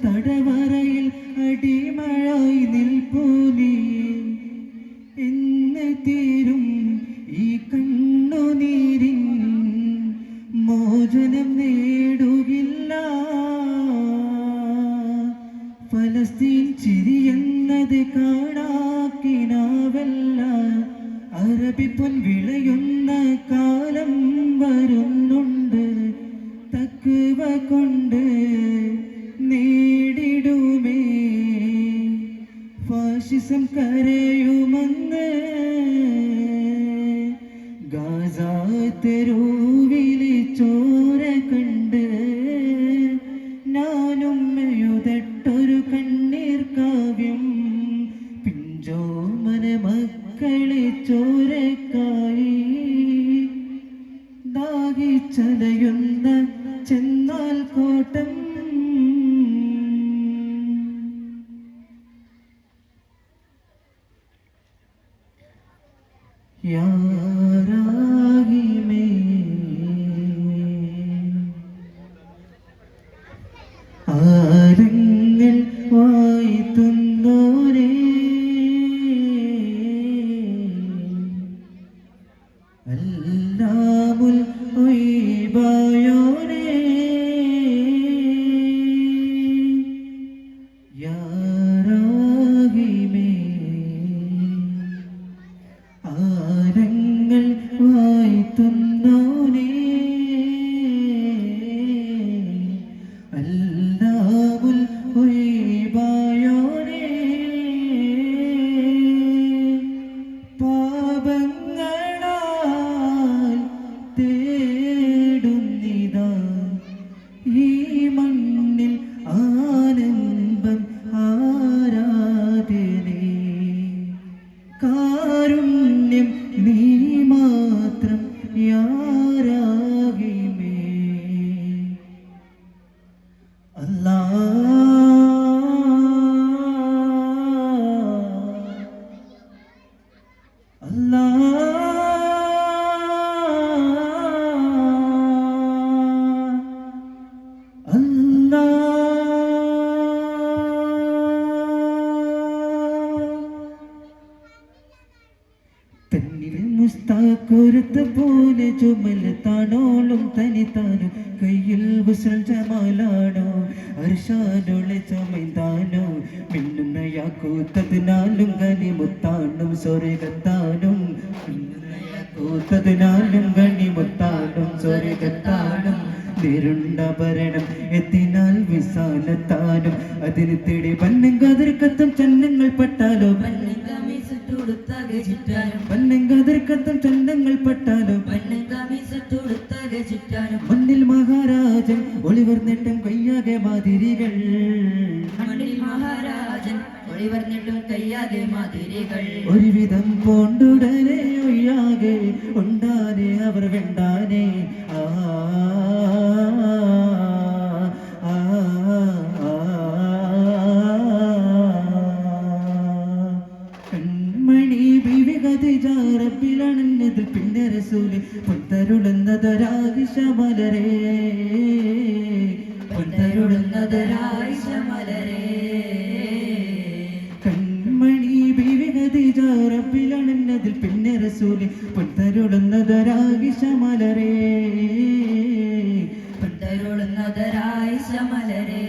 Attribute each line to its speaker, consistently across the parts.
Speaker 1: തടവറയിൽ അടിമഴായി നിൽപ്പൂ നീ. എന്ന് തീരും ഈ കണ്ണുനീരിൻ മോചനം നേടുകില്ല. ഫലസ്തീൻ ചിരിയെന്നത് കാണാക്കിനാവല്ല. അറബി പൊൻ വിളയുന്ന കാലം വരുന്നുണ്ട്. തക്വ കൊണ്ട് നേടിടുമേ ഫാഷിസം കരയുമെന്ന്. ഗാസ തെരുവിലെ ചോര കണ്ട് ഞാനും എഴുതട്ടൊരു കണ്ണീർ കാവ്യം. പിഞ്ചോമന മക്കളെ ചോരക്കായി ദാഹിച്ചലയുന്ന ചെന്നാൽ കോട്ടം. യാരാഹിമേ ആരങ്ങൾ വായിത്തുന്നോരേ അല്ലാമുൽ ഒയ്ബായോരേ യാരാഹിമേ ആരങ്ങൾ വായിത്തുന്നോരേ അല്ലാമുൽ ഒയ്ബായോരേ. പാപങ്ങളാൽ തേടുന്നിതാ ഈ മണ്ണിൽ ആനന്ദം ആരാധനേ. കാരുണ്യം നീ മാത്രം യാരാഹിമേ. അല്ലാഹ് അല്ലാഹ് തന്നിൽ മുസ്താഖുരത്ത് പോലെ ചുമലത്താണോളും തനിത്താനോ കയ്യിൽ വസൽ ജമാലാണോ അർഷാനോളെ ചമൈതാനോ മിന്നുന്ന യാക്കൂത്തതിനാലും ഗനിമുത്താനും സ്വർഗത്താനും മിന്നുന്ന യാക്കൂത്തതിനാലും ഗനിമുത്താനും സ്വർഗത്താനും നിരുണ്ടാഭരണം എത്തിനാൽ വിശാലത്താനും അതിന് തേടി പന്നും കതിർക്കത്തും ചന്നങ്ങൾ പട്ടാലോ പന്നും കതിർക്കത്തും ചന്നങ്ങൾ പട്ടാലോ മണ്ണിൽ മഹാരാജൻ ഒളിവർ നേട്ടം കയ്യാകെ മാതിരികൾ ഒരുവിധം പോണ്ടുടനെ ഒയ്യാകെ ഉണ്ടാനെ അവർ വെണ്ടാനെ. കൺമണി വിവികതിജാറപ്പിലണഞ്ഞതിൽ പിന്നെ റസൂല് പൊന്തരുളുന്നതൊരായിഷമലരേ പൊന്തരുളുന്നതൊരായിഷമലരേ. കൺമണി വിവികതിജാറപ്പിലണഞ്ഞതിൽ പിന്നെ റസൂല് പൊന്തരുളുന്നതൊരായിഷമലരേ പൊന്തരുളുന്നതൊരായിഷമലരേ.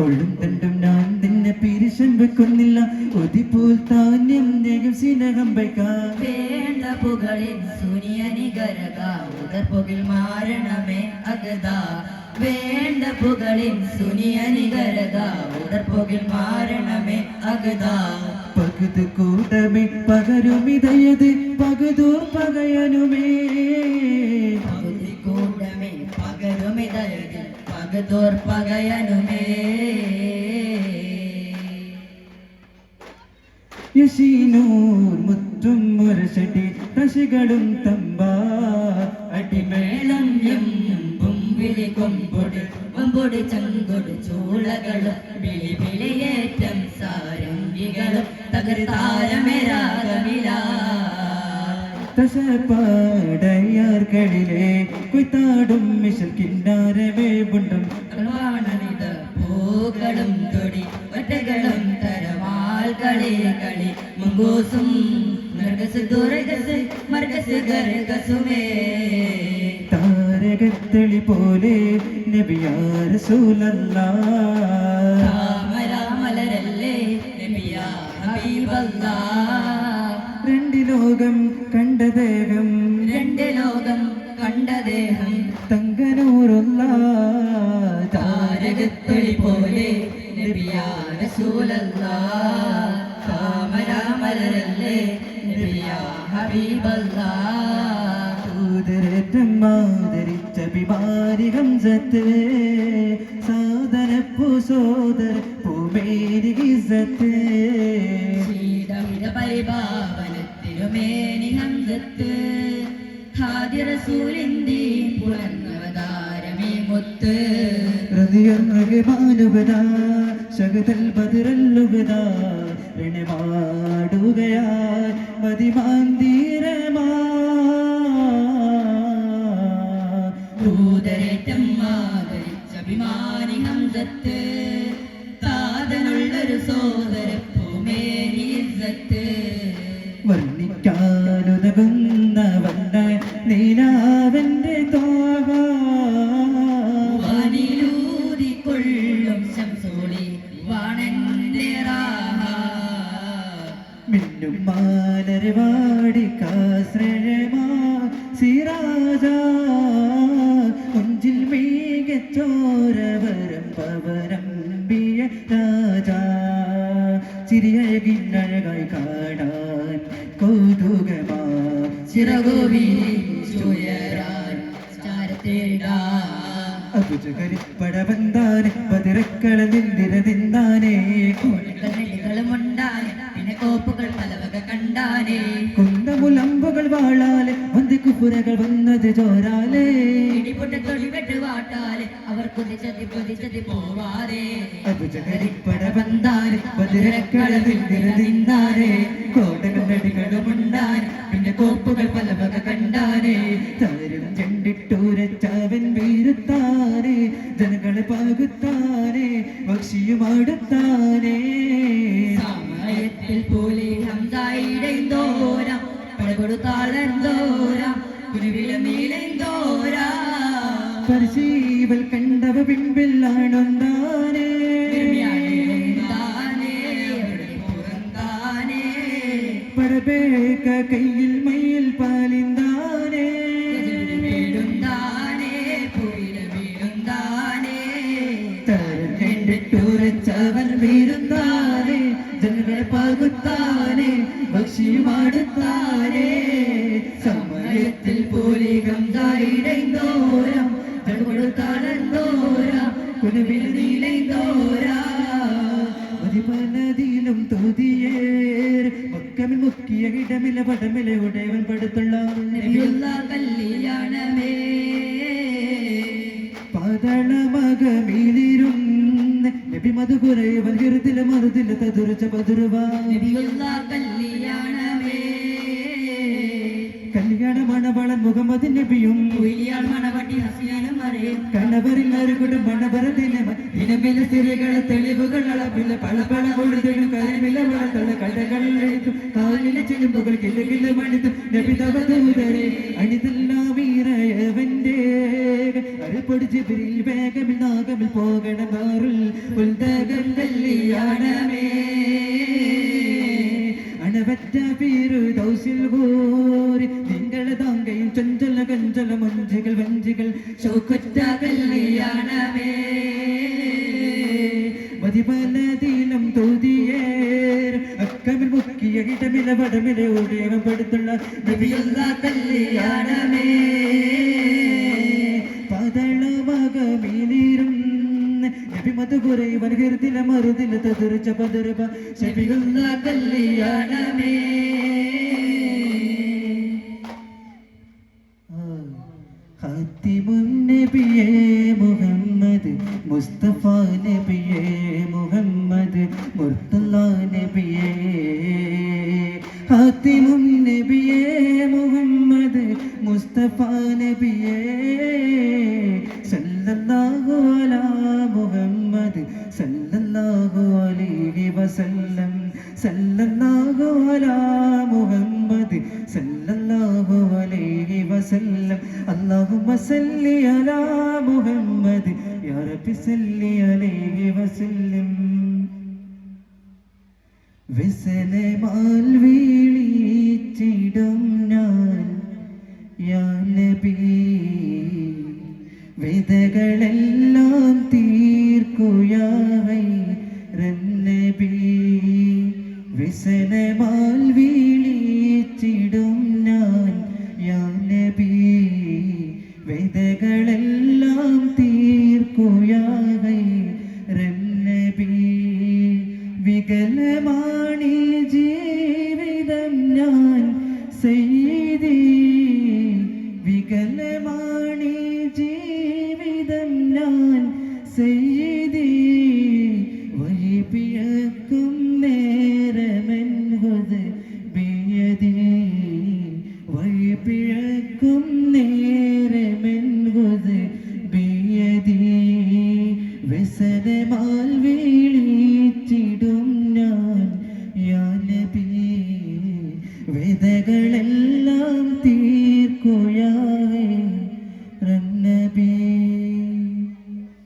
Speaker 1: ഒഴും തണ്ടും ഞാൻ നിന്നെ പിരിശൻ വെക്കുന്നില്ല ഒതിപോൽ താന്യം നേകം സിനകം വയ്ക്കാം.
Speaker 2: വേണ്ട പുകളിൽ സുനിയനികരക ഉദർപുകിൽ മാരണമേ അഗതാ. വേണ്ട പുകളിൽ സുനിയനികരക ഉദർപുകിൽ മാരണമേ അഗതാ.
Speaker 1: പകുതു കൂടമേ പകരുമിതയത് പകുതൂർ പകയനുമേ.
Speaker 2: പകുതി കൂടമേ പകരുമിതയത് പകുതൂർ പകയനുമേ.
Speaker 1: യശീനൂർ മുത്തും മുരശടി തശികളും തമ്പ
Speaker 2: അടിമേളം എമ്പും വിളികൊമ്പൊടി വമ്പൊടി ചങ്കൊടി ചൂളകളും വിളി വിളിയേറ്റം സാരംഗികളും തകർത്താരമേരാഗമില.
Speaker 1: തശപ്പാടയാർകളിലെ കൊയ്ത്താടും മിശൽ കിന്നാരമേ ബുണ്ടും
Speaker 2: കളവാണനി ഗർഗസുമേ
Speaker 1: താരകത്തളി പോലെ നബിയാ റസൂലല്ലാഹ്
Speaker 2: താമരാമലരല്ലേ നബിയാ ഹബീബല്ലാഹ്
Speaker 1: രണ്ട് ലോകം കണ്ട ദേഹം
Speaker 2: രണ്ട് ലോകം കണ്ട ദേഹം
Speaker 1: തങ്കനൂറുള്ള
Speaker 2: താരകത്തൊളി പോലെ നബിയാ റസൂലല്ലാഹ് താമരാമലരല്ലേ നബിയാ ഹബീബല്ലാഹ്
Speaker 1: തൂതരറ്റം ആദരിച്ച ബിമാരി ഹംസത്ത് സാദരപ്പു സോദര പൂമേരി ഇസ്സത്ത്
Speaker 2: ശ്രീധമിത പരിപാവനത്തിരുമേനി ഹംസത്ത് ഹാദി റസൂലിന്റെ പുനർനവതാരമേ മുത്ത്
Speaker 1: ഹൃദയമാനുപതാ ശകതൽ ബദറല്ലുപതാ രണമാടുകയാൽ മതിമാന്തീരമാ
Speaker 2: ദൂതരേറ്റം ആദരിച്ച അഭിമാനി ഹംസത്ത് താതനുള്ളൊരു സോദര പൂമേനി ഇസ്സത്ത്
Speaker 1: വർണ്ണിക്കാനുതകുന്ന വന്ന നീലാവന്റെ തോക
Speaker 2: വാനിലൂതിക്കൊള്ളും ശംസോളി വാണന്റെ റാഹ
Speaker 1: മിന്നും മാലരവാടി കാശ്രയമാ സിറാജ മുഞ്ചിൽ മേഘച്ചോരവരം പവരംബിയ രാജ ചിരിയകിന്നഴകായി കാണാൻ കൗതുകമാ
Speaker 2: ചിറകുവീശുയരാൻ ചാരത്തേടാ
Speaker 1: അബുജകരിപ്പട വന്താനെ പതിരക്കള നിന്ദിര നിന്നാനേ
Speaker 2: ുണ്ടാനെ പിന്നെ കോപ്പുകൾ പലവക കണ്ടാനേ
Speaker 1: കുന്തമുലമ്പുകൾ വാളാലെ വന്ദിക്കുപുരകൾ വന്നത് ചോരാലേ
Speaker 2: ഇടിപൊട്ട തൊഴിവെട്ട് വാട്ടാലെ അവർ കുതിച്ചതി പൊതിച്ചതി പോവാതെ
Speaker 1: അബുജകരിപ്പട വന്താനെ പതിരക്കള നിന്ദിര നിന്നാനേ കോട്ടകൾ നടികളുമുണ്ടാനെ പിന്നെ കോപ്പുകൾ പലവക കണ്ടാനേ താരം ചെണ്ടിട്ടൂരച്ചവൻ വീരുത്താനേ ജനങ്ങളെ പാകുത്താനേ ഭക്ഷിയുമാടുത്താനേ
Speaker 2: സമയത്തിൽ പോലെ ഹംസായിടന്തോരാം പടകൊടുത്താളന്തോരാം കുരുവിലമീലന്തോരാ
Speaker 1: പരിശീവൽ കണ്ടവ പിൻപില്ലാണൊന്നാനേ പടബേക്ക കയ്യിൽ മയിൽ പാലിന്താനേ താരം കണ്ടിട്ടുറച്ചവൻ വീരുന്നാനേ ജനങ്ങളെ പാകുത്താനേ ഭക്ഷിയുമാടുത്താനേ സമയത്തിൽ പോലെ ഹംസായിടന്തോരാം ജനകൊടുത്താളന്തോരാം കുരുവിൽ നീലന്തോരാ പനതിയിലും തോതിയേർ മക്കമിൽ മുക്കിയ ഇടമില പടമിലെ ഉടയവൻ പടുത്തുള്ള
Speaker 2: കല്യാണമേ
Speaker 1: പാതളമകമിലിരും നബി മധുപുരേ വൽഹിറുതില മറുതില തതുരുച്ച പതുരുവാ
Speaker 2: കല്യാണമേ
Speaker 1: കല്യാണ മണവളൻ മുഹമ്മദ് നബിയും
Speaker 2: കുയിലിയാൾ മണവട്ടി ഹസീനും അറിയും
Speaker 1: കണവരില്ലാരും മണവരത്തിലെ ഇനമില സിരകളെ തെളിവുകൾ അളവില പളപള കൊഴുതെഴും കരിമില വളർത്തുള്ള കടകളിലെഴുത്തും കാലിലെ ചെലുമ്പുകൾ കിലകില മണിത്തും നബിതവതൂതരെ അണിതെല്ലാം വീരയവന്റെ അരപ്പൊടിച്ച് പിരിൽ വേഗമിൽ നാഗമിൽ പോകണം നാറിൽ പുൽതകം കല്യാണമേ അണവറ്റ പേരു ദൗസിൽ ഹോരി നിങ്ങളെ താങ്കയും ചഞ്ചല കഞ്ചല മഞ്ചികൾ വഞ്ചികൾ ശൗക്കൊറ്റ കല്യാണമേ മതിപലതീലം തോതിയേർ അക്കമിൽ മുക്കിയ ഇടമില വടമില ഓടിയവൻ പടുത്തുള്ള നബിയുള്ള കല്യാണമേ പതളമകമിലിരും നബി മധുപുരൈ വൻഹിറുതില മറുതില തതുരുച്ച പതുരുപ നബിയുള്ള കല്യാണമേ ഖാതിമുൻ നബിയേ മുഹമ്മദ് മുസ്തഫ നബിയേ മുഹമ്മദ് മുർത്തല നബിയേ ഖാതിമുൻ നബിയേ മുഹമ്മദ് മുസ്തഫ നബിയേ സല്ലല്ലാഹു അലാ മുഹമ്മദ് സല്ലല്ലാഹു അലൈഹി വസല്ലം സല്ലല്ലാഹു അലാ മുഹമ്മദ് സല്ലല്ലാഹു അലൈഹി رب صل عليه وسلم വിസനമാൽ വീളിച്ചിടും ഞാൻ യാ നബി വേദകളെല്ലാം തീർക്കുയാവൈ നബി വിസനമാൽ വീളിച്ചിടും ഞാൻ യാ നബി വേദകളെല്ലാം തീർക്കുയാവൈ നബി വികലമാണി ജീവിതം ഞാൻ സയ്യിദി വികലമാണി ജീവിതം ഞാൻ സയ്യിദി വഴിപിഴക്കും നേരമെൻ ഹുദബിയദി വഴിപിഴക്കും നേരമെൻ ഹുദബിയദി വ്യസനമാൽ വീളിച്ചിടും ഞാൻ യാ നബി വേദകളെല്ലാം തീർക്കുയാവേ നബി.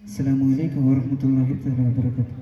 Speaker 1: അസ്സലാമു അലൈക്കും വറഹ്മത്തുള്ളാഹി വബറകാതുഹു.